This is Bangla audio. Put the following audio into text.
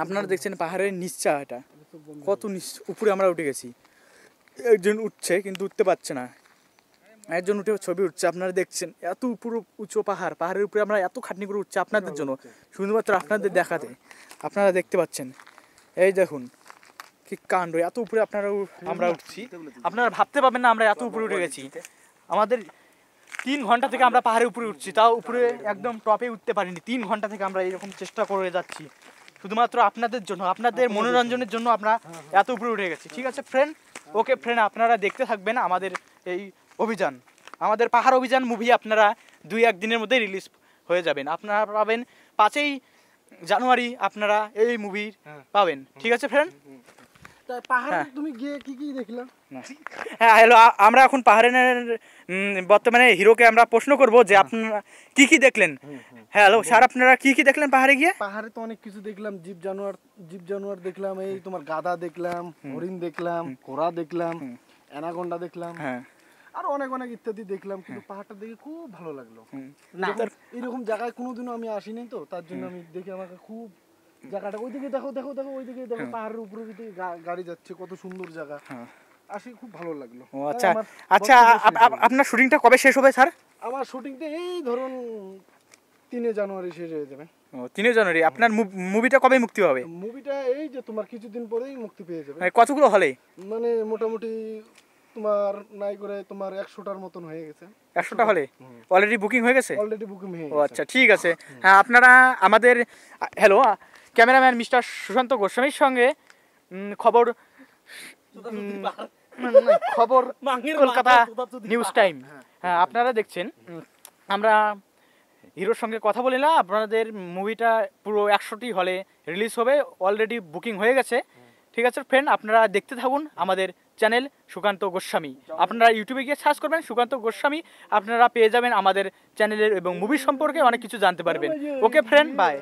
আপনারা দেখছেন পাহাড়ের নিচটা, এটা কত উপরে আমরা উঠে গেছি। একজন উঠছে কিন্তু উঠতে পারছে না, একজন উঠে ছবি উঠছে। আপনারা দেখছেন এত উপরে উঁচু পাহাড়, পাহাড়ের উপরে আমরা এত খাটনি করে উঠছি আপনাদের জন্য, শুধুমাত্র আপনাদের দেখাতে। আপনারা দেখতে পাচ্ছেন, এই দেখুন কি কাণ্ড, এত উপরে আমরা উঠছি। আপনারা ভাবতে পারবেন না আমরা এত উপরে উঠে গেছি। আমাদের 3 ঘন্টা থেকে আমরা পাহাড়ের উপরে উঠছি, তাও উপরে একদম টপে উঠতে পারিনি। 3 ঘন্টা থেকে আমরা এরকম চেষ্টা করে যাচ্ছি শুধুমাত্র আপনাদের জন্য, আপনাদের মনোরঞ্জনের জন্য আমরা এত উপরে উঠে গেছি। ঠিক আছে ফ্রেন্ড, ওকে ফ্রেন্ড, আপনারা দেখতে থাকবেন আমাদের এই অভিযান, আমাদের পাহাড় অভিযান মুভি। আপনারা 2-1 দিনের মধ্যে রিলিজ হয়ে যাবেন, আপনারা পাবেন 5ই জানুয়ারি আপনারা এই মুভি পাবেন। ঠিক আছে ফ্রেন্ড, তুমি গিয়ে কি কি দেখলা? হ্যাঁ হ্যালো, আমরা এখন পাহাড়ের বর্তমানে হিরোকে আমরা প্রশ্ন করব যে আপনারা কি কি দেখলেন। হ্যাঁ হ্যালো স্যার, আপনারা কি কি দেখলেন পাহাড়ে গিয়ে? পাহাড়ে তো অনেক কিছু দেখলাম, জীব জানোয়ার দেখলাম, এই তোমার গাধা দেখলাম, হরিণ দেখলাম, ঘোড়া দেখলাম, অ্যানাকোন্ডা দেখলাম, হ্যাঁ আর অনেক অনেক ইত্যাদি দেখলাম। কিন্তু পাহাড়টা দেখে খুব ভালো লাগলো। এরকম জায়গায় কোনোদিনও আমি আসিনি, তো তার জন্য আমি দেখে আমাকে খুব জায়গাটা, ওইদিকে দেখো দেখো দেখো, ওইদিকে দেখো পাহাড়ের উপরে গাড়ি যাচ্ছে, কত সুন্দর জায়গা, আসি খুব ভালো লাগলো। আচ্ছা আচ্ছা, আপনার শুটিংটা কবে শেষ হবে স্যার? আমার শুটিংটা এই ধরুন 3 জানুয়ারি শেষ হয়ে যাবে। 3 জানুয়ারি। আপনার মুভিটা কবে মুক্তি হবে? মুভিটা এই যে তোমার কিছুদিন পরেই মুক্তি পেয়ে যাবে। কতগুলো হলে? মানে মোটামুটি তোমার নাই করে তোমার 100টার মতন হয়ে গেছে। 100টা হলে অলরেডি বুকিং হয়ে গেছে? অলরেডি বুকিং হয়ে গেছে। ও আচ্ছা ঠিক আছে। হ্যাঁ আপনারা আমাদের, হ্যালো, ক্যামেরাম্যান মিস্টার সুশান্ত গোস্বামীর সঙ্গে খবর কলকাতা নিউজ টাইম। হ্যাঁ আপনারা দেখছেন, আমরা হিরোর সঙ্গে কথা বলি না, আপনাদের মুভিটা পুরো 100টি হলে রিলিজ হবে, অলরেডি বুকিং হয়ে গেছে। ঠিক আছে ফ্রেন্ড, আপনারা দেখতে থাকুন আমাদের চ্যানেল সুকান্ত গোস্বামী। আপনারা ইউটিউবে গিয়ে সার্চ করবেন সুকান্ত গোস্বামী, আপনারা পেয়ে যাবেন আমাদের চ্যানেলের এবং মুভি সম্পর্কে অনেক কিছু জানতে পারবেন। ওকে ফ্রেন্ড, বাই।